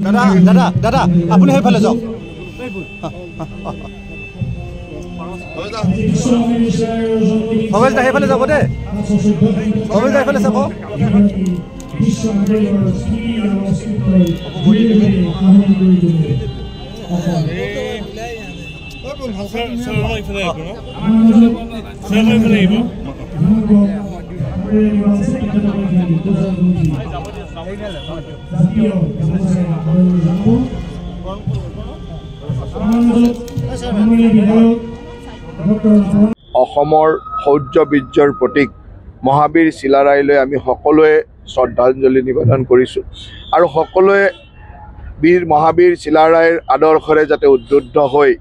দাদা দাদা দাদা আপুনি সেইফালে যাওক ভৱেশ দা সেইফালে যাব দেই ভৱেশ দা সেইফালে চাব অসমৰ শৌৰ্য বীৰ্যৰ প্ৰতীক মহাবীৰ চিলাৰায়লৈ আমি সকলোৱে শ্ৰদ্ধাঞ্জলি নিবেদন কৰিছোঁ আৰু সকলোৱে বীৰ মহাবীৰ চিলাৰায়ৰ আদৰ্শৰে যাতে উদ্বুদ্ধ হৈ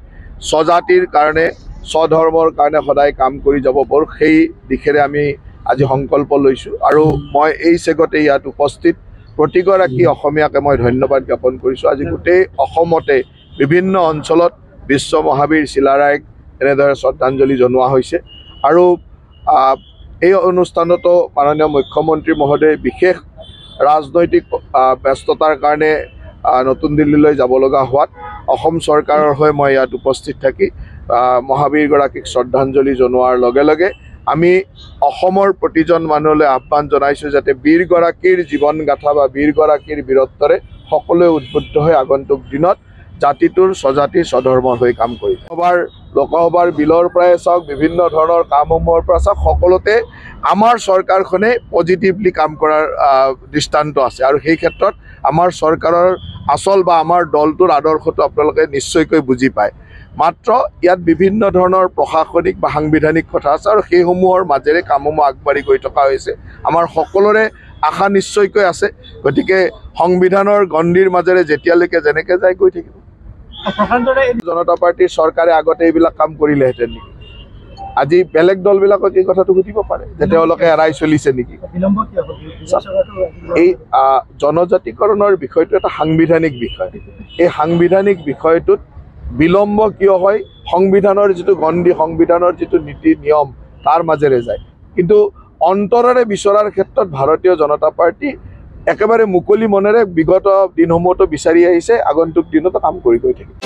স্বজাতিৰ কাৰণে স্বধৰ্মৰ কাৰণে সদায় কাম কৰি যাব পাৰোঁ সেই দিশেৰে আমি আজি সংকল্প লৈছোঁ আৰু মই এই চেগতে ইয়াত উপস্থিত প্ৰতিগৰাকী অসমীয়াকে মই ধন্যবাদ জ্ঞাপন কৰিছোঁ। আজি গোটেই অসমতে বিভিন্ন অঞ্চলত বিশ্ব মহাবীৰ চিলাৰায়ক এনেদৰে শ্ৰদ্ধাঞ্জলি জনোৱা হৈছে আৰু এই অনুষ্ঠানতো মাননীয় মুখ্যমন্ত্ৰী মহোদয়ে বিশেষ ৰাজনৈতিক ব্যস্ততাৰ কাৰণে নতুন দিল্লীলৈ যাব লগা হোৱাত অসম চৰকাৰৰ হৈ মই ইয়াত উপস্থিত থাকি মহাবীৰগৰাকীক শ্ৰদ্ধাঞ্জলি জনোৱাৰ লগে লগে আমি অসমৰ প্ৰতিজন মানুহলৈ আহ্বান জনাইছোঁ যাতে বীৰগৰাকীৰ জীৱনগাথা বা বীৰগৰাকীৰ বীৰত্বৰে সকলোৱে উদ্বুদ্ধ হৈ আগন্তুক দিনত জাতিটোৰ স্বজাতি স্বধৰ্মৰ হৈ কাম কৰিব। লোকসভাৰ বিলৰ পৰাই চাওক বিভিন্ন ধৰণৰ কামসমূহৰ পৰা চাওক সকলোতে আমাৰ চৰকাৰখনে পজিটিভলি কাম কৰাৰ দৃষ্টান্ত আছে আৰু সেই ক্ষেত্ৰত আমাৰ চৰকাৰৰ আচল বা আমাৰ দলটোৰ আদৰ্শটো আপোনালোকে নিশ্চয়কৈ বুজি পায়। মাত্ৰ ইয়াত বিভিন্ন ধৰণৰ প্ৰশাসনিক বা সাংবিধানিক কথা আছে আৰু সেইসমূহৰ মাজেৰে কামসমূহ আগবাঢ়ি গৈ থকা হৈছে। আমাৰ সকলোৰে আশা নিশ্চয়কৈ আছে, গতিকে সংবিধানৰ গণ্ডিৰ মাজেৰে যেতিয়ালৈকে যেনেকৈ যায় গৈ থাকিব। জনতা পাৰ্টিৰ চৰকাৰে আগতে এইবিলাক কাম কৰিলেহেঁতেন নেকি? আজি বেলেগ দলবিলাকক এই কথাটো সুধিব পাৰে যে তেওঁলোকে এৰাই চলিছে নেকি? এই জনজাতিকৰণৰ বিষয়টো এটা সাংবিধানিক বিষয়। এই সাংবিধানিক বিষয়টোত বিলম্ব কিয় হয়? সংবিধানৰ যিটো গণ্ডি, সংবিধানৰ যিটো নীতি নিয়ম তাৰ মাজেৰে যায়, কিন্তু অন্তৰেৰে বিচৰাৰ ক্ষেত্ৰত ভাৰতীয় জনতা পাৰ্টি একেবাৰে মুকলি মনেৰে বিগত দিনসমূহতো বিচাৰি আহিছে, আগন্তুক দিনতো কাম কৰি গৈ থাকিব।